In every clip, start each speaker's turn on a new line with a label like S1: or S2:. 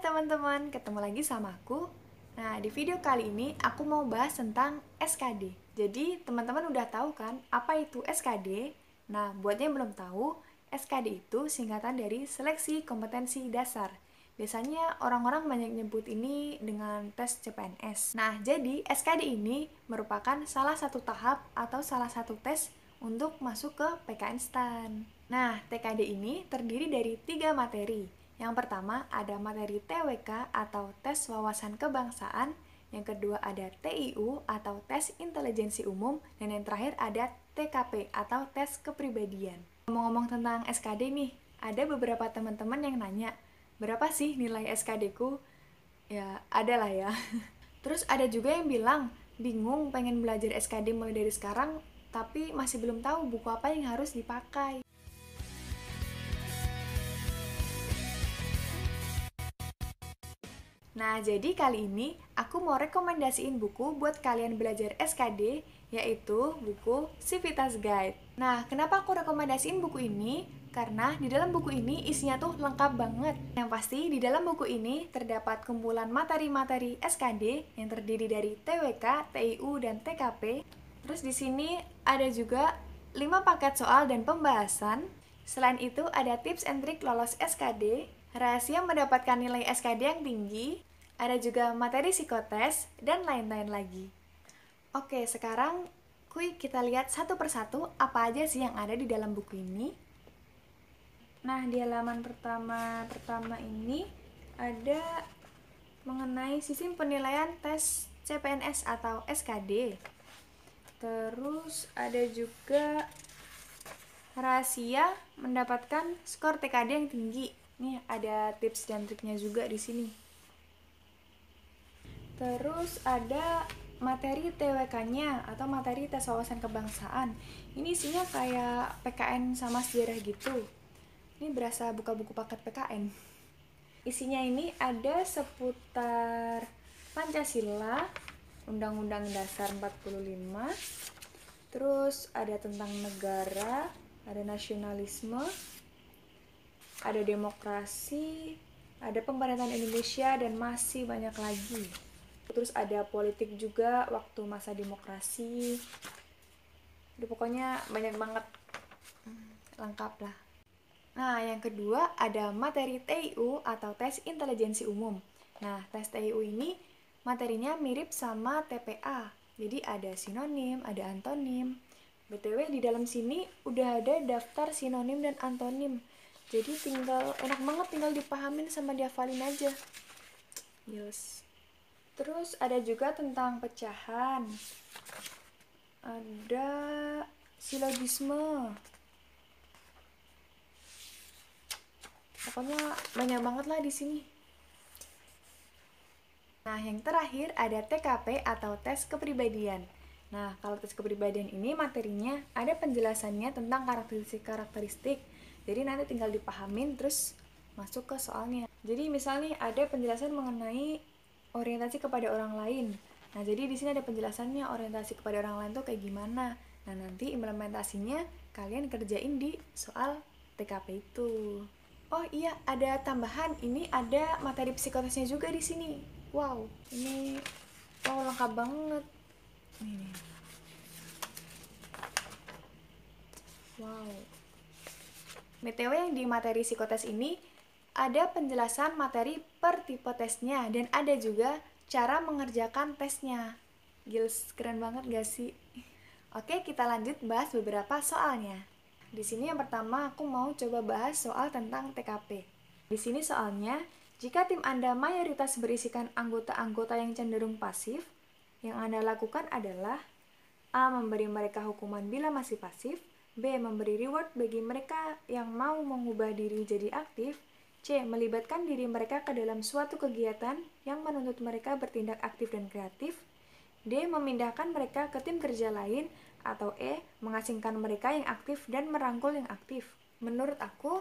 S1: teman-teman, ketemu lagi sama aku. Nah, di video kali ini aku mau bahas tentang SKD. Jadi, teman-teman udah tahu kan apa itu SKD? Nah, buat yang belum tahu, SKD itu singkatan dari Seleksi Kompetensi Dasar. Biasanya orang-orang banyak nyebut ini dengan tes CPNS. Nah, jadi SKD ini merupakan salah satu tahap atau salah satu tes untuk masuk ke PKN STAN. Nah, TKD ini terdiri dari 3 materi. Yang pertama ada materi TWK atau tes wawasan kebangsaan, yang kedua ada TIU atau tes intelijensi umum, dan yang terakhir ada TKP atau tes kepribadian. Ngomong-ngomong tentang SKD nih, ada beberapa teman-teman yang nanya, berapa sih nilai SKD-ku? Ya, ada lah ya. Terus ada juga yang bilang, bingung pengen belajar SKD mulai dari sekarang, tapi masih belum tahu buku apa yang harus dipakai. Nah, jadi kali ini aku mau rekomendasiin buku buat kalian belajar SKD, yaitu buku Civitas Guide. Nah, kenapa aku rekomendasiin buku ini? Karena di dalam buku ini isinya tuh lengkap banget. Yang pasti di dalam buku ini terdapat kumpulan materi-materi SKD yang terdiri dari TWK, TIU, dan TKP. Terus di sini ada juga 5 paket soal dan pembahasan. Selain itu ada tips and trik lolos SKD, rahasia mendapatkan nilai SKD yang tinggi, ada juga materi psikotes, dan lain-lain lagi. Oke, sekarang kita lihat satu persatu apa aja sih yang ada di dalam buku ini. Nah, di halaman pertama ini ada mengenai sistem penilaian tes CPNS atau SKD. Terus ada juga rahasia mendapatkan skor TKD yang tinggi. Nih ada tips dan triknya juga di sini. Terus ada materi TWK-nya atau materi tes wawasan kebangsaan. Ini isinya kayak PKN sama sejarah gitu. Ini berasa buka buku paket PKN. Isinya ini ada seputar Pancasila, Undang-Undang Dasar 45. Terus ada tentang negara, ada nasionalisme, ada demokrasi, ada pemerintahan Indonesia, dan masih banyak lagi. Terus ada politik juga waktu masa demokrasi. Pokoknya banyak banget, lengkap lah. Nah, yang kedua ada materi TIU atau tes intelijensi umum. Nah, tes TIU ini materinya mirip sama TPA. Jadi ada sinonim, ada antonim. BTW di dalam sini udah ada daftar sinonim dan antonim. Jadi enak banget tinggal dipahamin sama dihafalin aja. Yes. Terus ada juga tentang pecahan. Ada silogisme. Pokoknya banyak banget lah di sini. Nah, yang terakhir ada TKP atau tes kepribadian. Nah, kalau tes kepribadian ini materinya ada penjelasannya tentang karakteristik. Jadi nanti tinggal dipahamin terus masuk ke soalnya. Jadi misalnya ada penjelasan mengenai orientasi kepada orang lain. Nah, jadi di sini ada penjelasannya orientasi kepada orang lain tuh kayak gimana. Nah, nanti implementasinya kalian kerjain di soal TKP itu. Oh iya, ada tambahan. Ini ada materi psikotesnya juga di sini. Wow, ini lengkap banget. Nih. Wow. BTW yang di materi psikotes ini ada penjelasan materi per tipe tesnya dan ada juga cara mengerjakan tesnya. Gils, keren banget gak sih? Oke, kita lanjut bahas beberapa soalnya. Di sini yang pertama aku mau coba bahas soal tentang TKP. Di sini soalnya, jika tim Anda mayoritas berisikan anggota-anggota yang cenderung pasif, yang Anda lakukan adalah A. Memberi mereka hukuman bila masih pasif, B. Memberi reward bagi mereka yang mau mengubah diri jadi aktif, C. Melibatkan diri mereka ke dalam suatu kegiatan yang menuntut mereka bertindak aktif dan kreatif, D. Memindahkan mereka ke tim kerja lain, atau E. Mengasingkan mereka yang aktif dan merangkul yang aktif. Menurut aku,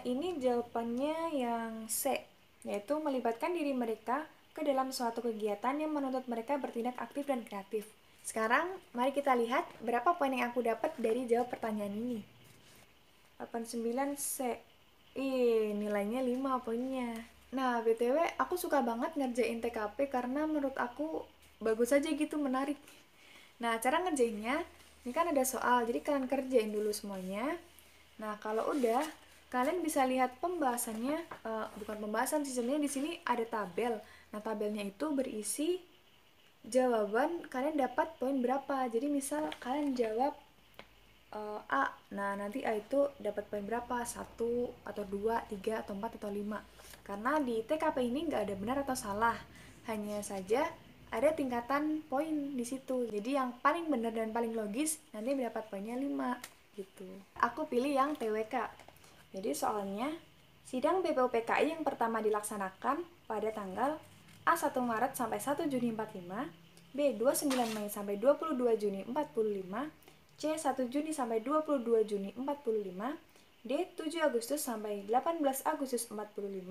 S1: ini jawabannya yang C, yaitu melibatkan diri mereka ke dalam suatu kegiatan yang menuntut mereka bertindak aktif dan kreatif. Sekarang, mari kita lihat berapa poin yang aku dapat dari jawab pertanyaan ini. 89 C. Nilainya 5 poinnya. Nah, BTW aku suka banget ngerjain TKP karena menurut aku bagus aja gitu, menarik. Nah, cara ngerjainnya, ini kan ada soal, jadi kalian kerjain dulu semuanya. Nah, kalau udah, kalian bisa lihat pembahasannya, bukan pembahasan sih, sebenarnya di sini ada tabel. Nah, tabelnya itu berisi jawaban kalian dapat poin berapa. Jadi misal kalian jawab A, nah nanti A itu dapat poin berapa, 1 atau 2, 3 atau 4 atau 5. Karena di TKP ini nggak ada benar atau salah, hanya saja ada tingkatan poin di situ. Jadi yang paling benar dan paling logis nanti mendapat poinnya 5 gitu. Aku pilih yang TWK. Jadi soalnya sidang BPUPKI yang pertama dilaksanakan pada tanggal A1 Maret sampai 1 Juni 45, B 29 Mei sampai 22 Juni 45, C 1 Juni sampai 22 Juni 45, D 7 Agustus sampai 18 Agustus 45,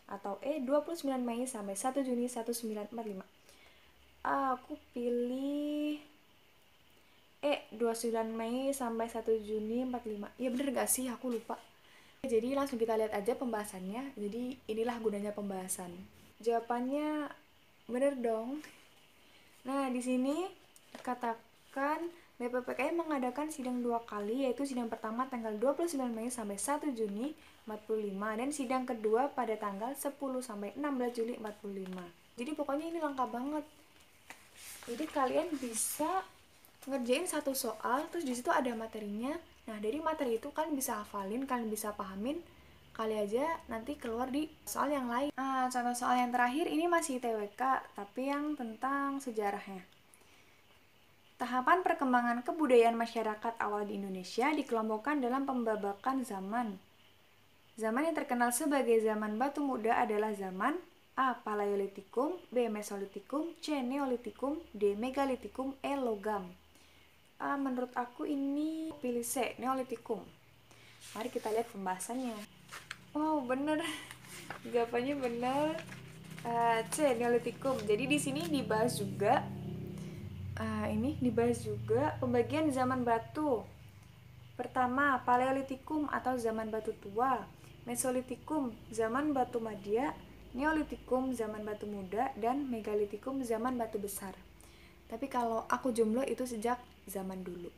S1: atau E 29 Mei sampai 1 Juni 1945. Aku pilih E 29 Mei sampai 1 Juni 45. Ya bener gak sih? Aku lupa. Jadi langsung kita lihat aja pembahasannya. Jadi inilah gunanya pembahasan. Jawabannya bener dong. Nah, di sini dikatakan BPUPKI mengadakan sidang 2 kali, yaitu sidang pertama tanggal 29 Mei sampai 1 Juni 45 dan sidang kedua pada tanggal 10 sampai 16 Juli 45. Jadi pokoknya ini lengkap banget. Jadi kalian bisa ngerjain satu soal, terus di situ ada materinya. Nah, dari materi itu kalian bisa hafalin, kalian bisa pahamin, kali aja nanti keluar di soal yang lain. Nah, contoh soal yang terakhir ini masih TWK, tapi yang tentang sejarahnya. Tahapan perkembangan kebudayaan masyarakat awal di Indonesia dikelompokkan dalam pembabakan zaman. Zaman yang terkenal sebagai zaman batu muda adalah zaman A. Paleolitikum, B. Mesolitikum, C. Neolitikum, D. Megalitikum, E. Logam. Menurut aku ini pilih C. Neolitikum. Mari kita lihat pembahasannya. Wow, bener. Jawabannya bener. C. Neolitikum. Jadi di sini dibahas juga pembagian zaman batu. Pertama, Paleolitikum atau zaman batu tua, Mesolitikum zaman batu madya, Neolitikum zaman batu muda, dan Megalitikum zaman batu besar. Tapi kalau aku jomblo itu sejak zaman dulu.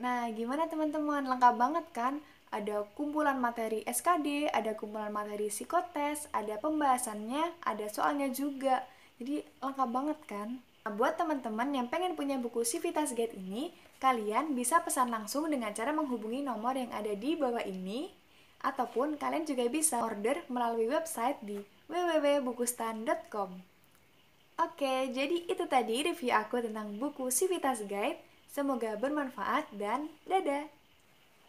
S1: Nah, gimana teman-teman? Lengkap banget kan? Ada kumpulan materi SKD, ada kumpulan materi psikotes, ada pembahasannya, ada soalnya juga. Jadi lengkap banget kan? Nah, buat teman-teman yang pengen punya buku Civitas Guide ini, kalian bisa pesan langsung dengan cara menghubungi nomor yang ada di bawah ini, ataupun kalian juga bisa order melalui website di www.bukustan.com. Oke, jadi itu tadi review aku tentang buku Civitas Guide. Semoga bermanfaat dan dadah!